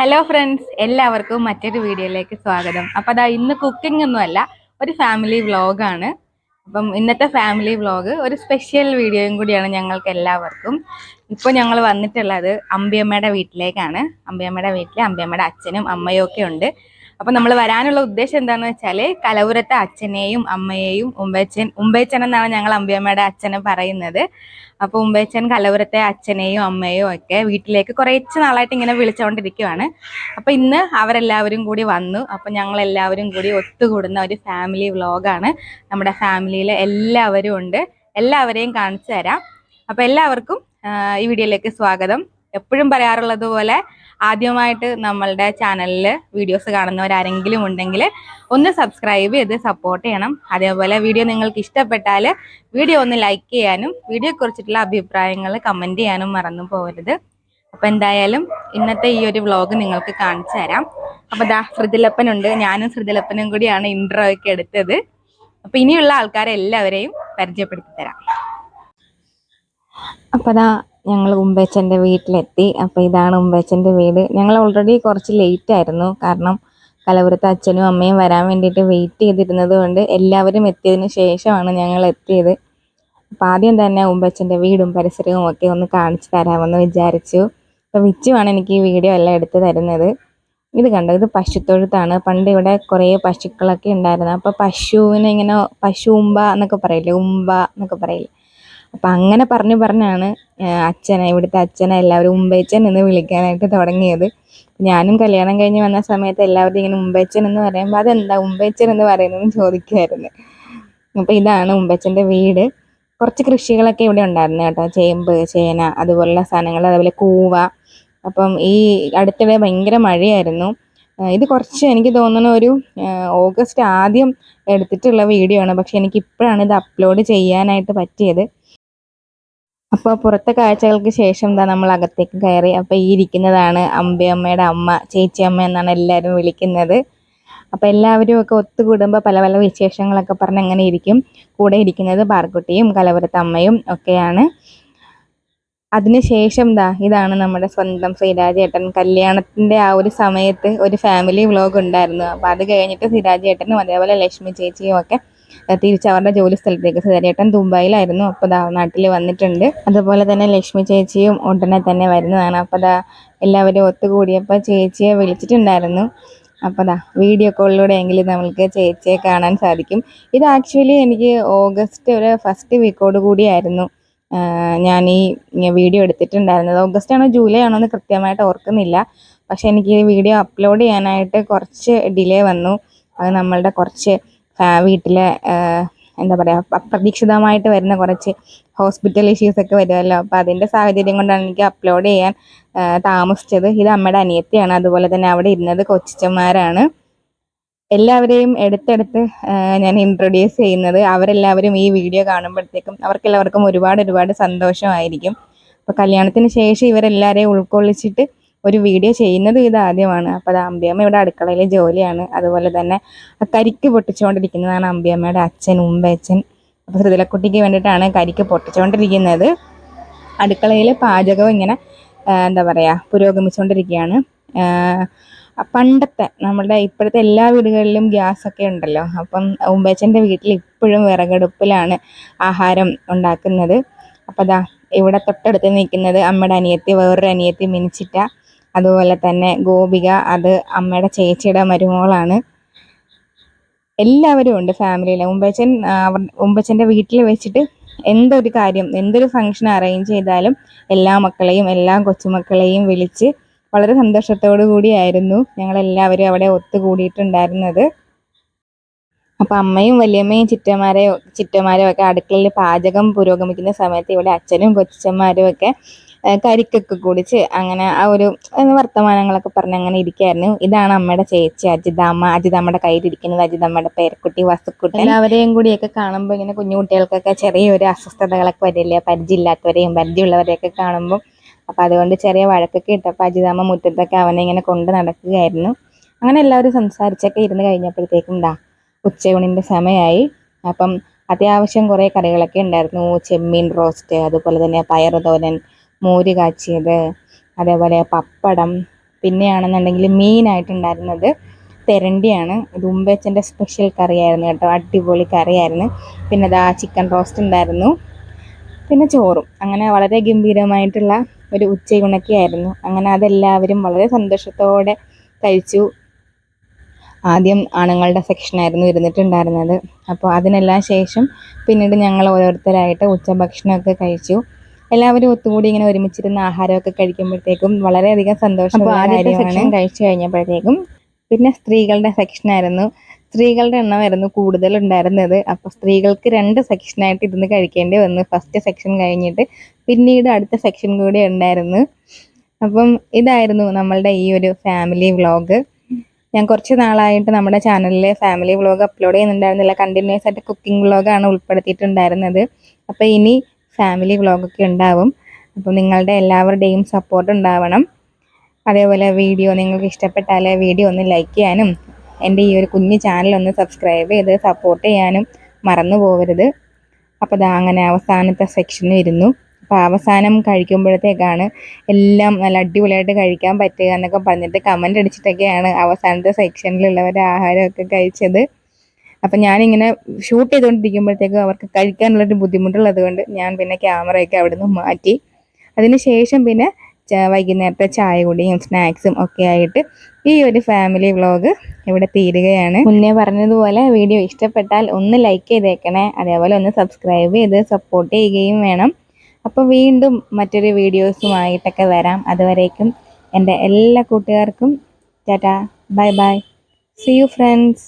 Hello friends, എല്ലാവർക്കും മറ്റൊരു വീഡിയോയിലേക്ക് സ്വാഗതം. അപ്പോൾ അതാ ഇന്ന് കുക്കിംഗ് ഒന്നുമല്ല, ഒരു ഫാമിലി വ്ളോഗാണ്. അപ്പം ഇന്നത്തെ ഫാമിലി വ്ളോഗ് ഒരു സ്പെഷ്യൽ വീഡിയോയും കൂടിയാണ് ഞങ്ങൾക്ക് എല്ലാവർക്കും. ഇപ്പോൾ ഞങ്ങൾ വന്നിട്ടുള്ളത് അമ്പിയമ്മയുടെ വീട്ടിലേക്കാണ്. അമ്പിയമ്മയുടെ വീട്ടിൽ അമ്പിയമ്മയുടെ അച്ഛനും അമ്മയും ഒക്കെ ഉണ്ട്. അപ്പം നമ്മൾ വരാനുള്ള ഉദ്ദേശം എന്താണെന്ന് വെച്ചാൽ കലവൂരത്തെ അച്ഛനെയും അമ്മയെയും ഉമ്പേച്ചൻ എന്നാണ് ഞങ്ങൾ അമ്പിയമ്മയുടെ അച്ഛനെ പറയുന്നത്. അപ്പോൾ ഉമ്പേച്ചൻ കലവൂരത്തെ അച്ഛനെയും അമ്മയും ഒക്കെ വീട്ടിലേക്ക് കുറച്ച് നാളായിട്ട് ഇങ്ങനെ വിളിച്ചുകൊണ്ടിരിക്കുകയാണ്. അപ്പോൾ ഇന്ന് അവരെല്ലാവരും കൂടി വന്നു. അപ്പോൾ ഞങ്ങൾ എല്ലാവരും കൂടി ഒത്തുകൂടുന്ന ഒരു ഫാമിലി വ്ളോഗാണ്. നമ്മുടെ ഫാമിലിയിൽ എല്ലാവരും ഉണ്ട്, എല്ലാവരെയും കാണിച്ചു തരാം. അപ്പോൾ എല്ലാവർക്കും ഈ വീഡിയോയിലേക്ക് സ്വാഗതം. എപ്പോഴും പറയാറുള്ളത് പോലെ ആദ്യമായിട്ട് നമ്മളുടെ ചാനലിൽ വീഡിയോസ് കാണുന്നവരാരെങ്കിലും ഉണ്ടെങ്കിൽ ഒന്ന് സബ്സ്ക്രൈബ് ചെയ്ത് സപ്പോർട്ട് ചെയ്യണം. അതേപോലെ വീഡിയോ നിങ്ങൾക്ക് ഇഷ്ടപ്പെട്ടാൽ വീഡിയോ ഒന്ന് ലൈക്ക് ചെയ്യാനും വീഡിയോയെക്കുറിച്ചിട്ടുള്ള അഭിപ്രായങ്ങൾ കമൻറ്റ് ചെയ്യാനും മറന്നു പോകരുത്. അപ്പോൾ എന്തായാലും ഇന്നത്തെ ഈ ഒരു വ്ളോഗ് നിങ്ങൾക്ക് കാണിച്ചു തരാം. അപ്പോൾ ദാ ശ്രുതിലപ്പനുണ്ട്, ഞാനും ശ്രുതിലപ്പനും കൂടിയാണ് ഇൻട്രോ ഒക്കെ എടുത്തത്. അപ്പോൾ ഇനിയുള്ള ആൾക്കാരെ എല്ലാവരെയും പരിചയപ്പെടുത്തി തരാം. അപ്പോൾ ദാ ഞങ്ങൾ ഉമ്പേച്ചൻ്റെ വീട്ടിലെത്തി. അപ്പോൾ ഇതാണ് ഉമ്പേച്ചൻ്റെ വീട്. ഞങ്ങൾ ഓൾറെഡി കുറച്ച് ലേറ്റ് ആയിരുന്നു, കാരണം കലവൂരത്തെ അച്ഛനും അമ്മയും വരാൻ വേണ്ടിയിട്ട് വെയിറ്റ് ചെയ്തിരുന്നത് കൊണ്ട് എല്ലാവരും എത്തിയതിന് ശേഷമാണ് ഞങ്ങൾ എത്തിയത്. അപ്പോൾ ആദ്യം തന്നെ ഉമ്പേച്ചൻ്റെ വീടും പരിസരവും ഒക്കെ ഒന്ന് കാണിച്ചു തരാമെന്ന് വിചാരിച്ചു. അപ്പോൾ വിച്ചുവാണ് എനിക്ക് ഈ വീഡിയോ എല്ലാം എടുത്ത് തരുന്നത്. ഇത് കണ്ടോ, ഇത് പശുത്തൊഴുത്താണ്. പണ്ട് ഇവിടെ കുറേ പശുക്കളൊക്കെ ഉണ്ടായിരുന്നു. അപ്പോൾ പശുവിനെ ഇങ്ങനെ പശു ഉമ്പ എന്നൊക്കെ പറയില്ലേ, ഉമ്പ എന്നൊക്കെ പറയില്ലേ. അപ്പം അങ്ങനെ പറഞ്ഞാണ് ഇവിടുത്തെ അച്ഛനെ എല്ലാവരും ഉമ്പേച്ചൻ എന്ന് വിളിക്കാനായിട്ട് തുടങ്ങിയത്. ഞാനും കല്യാണം കഴിഞ്ഞ് വന്ന സമയത്ത് എല്ലാവരും ഇങ്ങനെ ഉമ്പേച്ചൻ എന്ന് പറയുമ്പോൾ അതെന്താ ഉമ്പേച്ചൻ എന്ന് പറയുന്നതെന്ന് ചോദിക്കുമായിരുന്നു. അപ്പം ഇതാണ് ഉമ്പേച്ചൻ്റെ വീട്. കുറച്ച് കൃഷികളൊക്കെ ഇവിടെ ഉണ്ടായിരുന്നു കേട്ടോ, ചേമ്പ്, ചേന, അതുപോലുള്ള സാധനങ്ങൾ, അതേപോലെ കൂവ. അപ്പം ഈ അടുത്തിടെ ഭയങ്കര മഴയായിരുന്നു. ഇത് കുറച്ച് എനിക്ക് തോന്നുന്നു ഒരു ഓഗസ്റ്റ് ആദ്യം എടുത്തിട്ടുള്ള വീഡിയോ ആണ്, പക്ഷെ എനിക്ക് ഇപ്പോഴാണ് ഇത് അപ്ലോഡ് ചെയ്യാനായിട്ട് പറ്റിയത്. അപ്പോൾ പുറത്തെ കാഴ്ചകൾക്ക് ശേഷം എന്താ നമ്മൾ അകത്തേക്ക് കയറി. അപ്പോൾ ഈ ഇരിക്കുന്നതാണ് അമ്പിയമ്മയുടെ അമ്മ, ചേച്ചിയമ്മ എന്നാണ് എല്ലാവരും വിളിക്കുന്നത്. അപ്പോൾ എല്ലാവരും ഒക്കെ ഒത്തുകൂടുമ്പോൾ പല പല വിശേഷങ്ങളൊക്കെ പറഞ്ഞ് അങ്ങനെ ഇരിക്കും. കൂടെ ഇരിക്കുന്നത് പാർക്കുട്ടിയും കലവൂരത്തെ അമ്മയും ഒക്കെയാണ്. അതിനുശേഷം ഇതാണ് നമ്മുടെ സ്വന്തം ശ്രീരാജേട്ടൻ. കല്യാണത്തിൻ്റെ ആ ഒരു സമയത്ത് ഒരു ഫാമിലി വ്ളോഗ് ഉണ്ടായിരുന്നു. അപ്പോൾ അത് കഴിഞ്ഞിട്ട് ശ്രീരാജേട്ടനും അതേപോലെ ലക്ഷ്മി ചേച്ചിയും ഒക്കെ തിരിച്ച് അവരുടെ ജോലി സ്ഥലത്തേക്ക്, ശ്രീരാജേട്ടൻ ദുബായിലായിരുന്നു, അപ്പോൾ നാട്ടിൽ വന്നിട്ടുണ്ട്. അതുപോലെ തന്നെ ലക്ഷ്മി ചേച്ചിയും ഉടനെ തന്നെ വരുന്നതാണ്. അപ്പോൾ എല്ലാവരും ഒത്തുകൂടിയപ്പോൾ ചേച്ചിയെ വിളിച്ചിട്ടുണ്ടായിരുന്നു. അപ്പോൾ വീഡിയോ കോളിലൂടെ എങ്കിലും നമ്മൾക്ക് ചേച്ചിയെ കാണാൻ സാധിക്കും. ഇത് ആക്ച്വലി എനിക്ക് ഓഗസ്റ്റ് ഒരു ഫസ്റ്റ് വീക്കോട് കൂടിയായിരുന്നു ഞാൻ ഈ വീഡിയോ എടുത്തിട്ടുണ്ടായിരുന്നത്. ഓഗസ്റ്റ് ആണോ ജൂലൈ ആണോ എന്ന് കൃത്യമായിട്ട് ഓർക്കുന്നില്ല. പക്ഷേ എനിക്ക് ഈ വീഡിയോ അപ്ലോഡ് ചെയ്യാനായിട്ട് കുറച്ച് ഡിലേ വന്നു. അത് നമ്മളുടെ കുറച്ച് വീട്ടിലെ എന്താ പറയുക, അപ്രതീക്ഷിതമായിട്ട് വരുന്ന കുറച്ച് ഹോസ്പിറ്റൽ ഇഷ്യൂസൊക്കെ വരുമല്ലോ. അപ്പോൾ അതിൻ്റെ സാഹചര്യം കൊണ്ടാണ് എനിക്ക് അപ്ലോഡ് ചെയ്യാൻ താമസിച്ചത്. ഇത് അമ്മയുടെ അനിയത്തിയാണ്. അതുപോലെ തന്നെ അവിടെ ഇരുന്നത് കൊച്ചന്മാരാണ്. എല്ലാവരെയും എടുത്തെടുത്ത് ഞാൻ ഇൻട്രൊഡ്യൂസ് ചെയ്യുന്നത്. അവരെല്ലാവരും ഈ വീഡിയോ കാണുമ്പോഴത്തേക്കും അവർക്കെല്ലാവർക്കും ഒരുപാട് സന്തോഷമായിരിക്കും. അപ്പോൾ കല്യാണത്തിന് ശേഷം ഇവരെല്ലാവരെയും ഉൾക്കൊള്ളിച്ചിട്ട് ഒരു വീഡിയോ ചെയ്യുന്നത് ഇതാദ്യമാണ്. അപ്പോൾ അത് അമ്പിയമ്മ ഇവിടെ അടുക്കളയിലെ ജോലിയാണ്. അതുപോലെ തന്നെ കരിക്ക് പൊട്ടിച്ചുകൊണ്ടിരിക്കുന്നതാണ് അമ്പിയമ്മയുടെ അച്ഛൻ ഉമ്പേച്ചൻ. അപ്പോൾ ശ്രുതിലക്കുട്ടിക്ക് വേണ്ടിയിട്ടാണ് കരിക്ക് പൊട്ടിച്ചുകൊണ്ടിരിക്കുന്നത്. അടുക്കളയിൽ പാചകം ഇങ്ങനെ എന്താ പറയുക പുരോഗമിച്ചുകൊണ്ടിരിക്കുകയാണ്. പണ്ടത്തെ നമ്മളുടെ ഇപ്പോഴത്തെ എല്ലാ വീടുകളിലും ഗ്യാസൊക്കെ ഉണ്ടല്ലോ. അപ്പം ഉമ്പേച്ചൻ്റെ വീട്ടിൽ ഇപ്പോഴും വിറകടുപ്പിലാണ് ആഹാരം ഉണ്ടാക്കുന്നത്. അപ്പോൾ ഇവിടെ തൊട്ടടുത്ത് നിൽക്കുന്നത് അമ്മയുടെ അനിയത്തി, വേറൊരു അനിയത്തി മിനിച്ചിട്ട, അതുപോലെ തന്നെ ഗോപിക, അത് അമ്മയുടെ ചേച്ചിയുടെ മരുമോളാണ്. എല്ലാവരും ഉണ്ട് ഫാമിലിയിൽ. ഉമ്പച്ചൻ്റെ വീട്ടിൽ വെച്ചിട്ട് എന്തൊരു കാര്യം, എന്തൊരു ഫംഗ്ഷൻ അറേഞ്ച് ചെയ്താലും എല്ലാ മക്കളെയും, എല്ലാ കൊച്ചുമക്കളെയും വിളിച്ച് വളരെ സന്തോഷത്തോടു കൂടിയായിരുന്നു ഞങ്ങളെല്ലാവരും അവിടെ ഒത്തുകൂടിയിട്ടുണ്ടായിരുന്നത്. അപ്പം അമ്മയും വലിയമ്മയും ചിറ്റമാരും ഒക്കെ അടുക്കളയിൽ പാചകം പുരോഗമിക്കുന്ന സമയത്ത് ഇവിടെ അച്ഛനും കൊച്ചന്മാരും ഒക്കെ കരിക്കൊക്കെ കുടിച്ച് അങ്ങനെ ആ ഒരു വർത്തമാനങ്ങളൊക്കെ പറഞ്ഞ് അങ്ങനെ ഇരിക്കുകയായിരുന്നു. ഇതാണ് അമ്മയുടെ ചേച്ചി അജിതമ്മയുടെ കയ്യിലിരിക്കുന്നത്, അജിതമ്മയുടെ പേരക്കുട്ടി വസുക്കുട്ടി. എല്ലാവരെയും കൂടിയൊക്കെ കാണുമ്പോൾ ഇങ്ങനെ കുഞ്ഞു കുട്ടികൾക്കൊക്കെ ചെറിയൊരു അസ്വസ്ഥതകളൊക്കെ വരില്ലേ, പരിചയമില്ലാത്തവരെയും പരിചയമുള്ളവരെയൊക്കെ കാണുമ്പോൾ. അപ്പോൾ അതുകൊണ്ട് ചെറിയ വഴക്കൊക്കെ ഇട്ടപ്പോൾ അജിതമ്മ മുറ്റത്തൊക്കെ അവനെ ഇങ്ങനെ കൊണ്ട് നടക്കുകയായിരുന്നു. അങ്ങനെ എല്ലാവരും സംസാരിച്ചൊക്കെ ഇരുന്ന് കഴിഞ്ഞപ്പോഴത്തേക്കും ഉച്ചയൂണിൻ്റെ സമയമായി. അപ്പം അത്യാവശ്യം കുറേ കറികളൊക്കെ ഉണ്ടായിരുന്നു. ചെമ്മീൻ റോസ്റ്റ്, അതുപോലെ തന്നെ പയറ് തോരൻ, മോര് കാച്ചിയത്, അതേപോലെ പപ്പടം, പിന്നെയാണെന്നുണ്ടെങ്കിൽ മെയിനായിട്ടുണ്ടായിരുന്നത് തെരണ്ടിയാണ്. ഇത് ഉമ്പേച്ചൻ്റെ സ്പെഷ്യൽ കറിയായിരുന്നു കേട്ടോ, അടിപൊളി കറിയായിരുന്നു. പിന്നെ അതാ ചിക്കൻ റോസ്റ്റ് ഉണ്ടായിരുന്നു, പിന്നെ ചോറും. അങ്ങനെ വളരെ ഗംഭീരമായിട്ടുള്ള ഒരു ഉച്ചയൂണൊക്കെയായിരുന്നു. അങ്ങനെ അതെല്ലാവരും വളരെ സന്തോഷത്തോടെ കഴിച്ചു. ആദ്യം ആണുങ്ങളുടെ സെക്ഷനായിരുന്നു ഇരുന്നിട്ടുണ്ടായിരുന്നത്. അപ്പോൾ അതിനെല്ലാം ശേഷം പിന്നീട് ഞങ്ങൾ ഓരോരുത്തരായിട്ട് ഉച്ചഭക്ഷണമൊക്കെ കഴിച്ചു. എല്ലാവരും ഒത്തുകൂടി ഇങ്ങനെ ഒരുമിച്ചിരുന്ന് ആഹാരമൊക്കെ കഴിക്കുമ്പോഴത്തേക്കും വളരെയധികം സന്തോഷമുള്ള കാര്യമാണ്. സെക്ഷൻ കഴിച്ചു കഴിഞ്ഞപ്പോഴത്തേക്കും പിന്നെ സ്ത്രീകളുടെ സെക്ഷനായിരുന്നു. സ്ത്രീകളുടെ എണ്ണമായിരുന്നു കൂടുതലുണ്ടായിരുന്നത്. അപ്പോൾ സ്ത്രീകൾക്ക് 2 സെക്ഷനായിട്ട് ഇരുന്ന് കഴിക്കേണ്ടി വന്നു. ഫസ്റ്റ് സെക്ഷൻ കഴിഞ്ഞിട്ട് പിന്നീട് അടുത്ത സെക്ഷൻ കൂടി ഉണ്ടായിരുന്നു. അപ്പം ഇതായിരുന്നു നമ്മളുടെ ഈ ഒരു ഫാമിലി വ്ളോഗ്. ഞാൻ കുറച്ച് നാളായിട്ട് നമ്മുടെ ചാനലിൽ ഫാമിലി വ്ളോഗ് അപ്ലോഡ് ചെയ്യുന്നുണ്ടായിരുന്നില്ല. കണ്ടിന്യൂസ് ആയിട്ട് കുക്കിംഗ് വ്ളോഗാണ് ഉൾപ്പെടുത്തിയിട്ടുണ്ടായിരുന്നത്. അപ്പോൾ ഇനി ഫാമിലി വ്ളോഗൊക്കെ ഉണ്ടാവും. അപ്പോൾ നിങ്ങളുടെ എല്ലാവരുടെയും സപ്പോർട്ട് ഉണ്ടാവണം. അതേപോലെ വീഡിയോ നിങ്ങൾക്ക് ഇഷ്ടപ്പെട്ടാൽ വീഡിയോ ഒന്ന് ലൈക്ക് ചെയ്യാനും എൻ്റെ ഈ ഒരു കുഞ്ഞു ചാനൽ ഒന്ന് സബ്സ്ക്രൈബ് ചെയ്ത് സപ്പോർട്ട് ചെയ്യാനും മറന്നു പോകരുത്. അപ്പോൾ ദാ അങ്ങനെ അവസാനത്തെ സെക്ഷന് ഇരുന്നു. അപ്പോൾ അവസാനം കഴിക്കുമ്പോഴത്തേക്കാണ് എല്ലാം നല്ല അടിപൊളിയായിട്ട് കഴിക്കാൻ പറ്റുക എന്നൊക്കെ പറഞ്ഞിട്ട് കമൻ്റ് അടിച്ചിട്ടൊക്കെയാണ് അവസാനത്തെ സെക്ഷനിലുള്ളവർ ആഹാരമൊക്കെ കഴിച്ചത്. അപ്പം ഞാനിങ്ങനെ ഷൂട്ട് ചെയ്തുകൊണ്ടിരിക്കുമ്പോഴത്തേക്കും അവർക്ക് കഴിക്കാനുള്ളൊരു ബുദ്ധിമുട്ടുള്ളത് കൊണ്ട് ഞാൻ പിന്നെ ക്യാമറയൊക്കെ അവിടെ നിന്ന് മാറ്റി. അതിന് ശേഷം പിന്നെ വൈകുന്നേരത്തെ ചായ കുടിയും സ്നാക്സും ഒക്കെ ആയിട്ട് ഈ ഒരു ഫാമിലി വ്ളോഗ് ഇവിടെ തീരുകയാണ്. മുന്നേ പറഞ്ഞതുപോലെ വീഡിയോ ഇഷ്ടപ്പെട്ടാൽ ഒന്ന് ലൈക്ക് ചെയ്തേക്കണേ, അതേപോലെ ഒന്ന് സബ്സ്ക്രൈബ് ചെയ്ത് സപ്പോർട്ട് ചെയ്യുകയും വേണം. അപ്പോൾ വീണ്ടും മറ്റൊരു വീഡിയോസുമായിട്ടൊക്കെ വരാം. അതുവരേക്കും എൻ്റെ എല്ലാ കൂട്ടുകാർക്കും tata, bye bye, see you friends.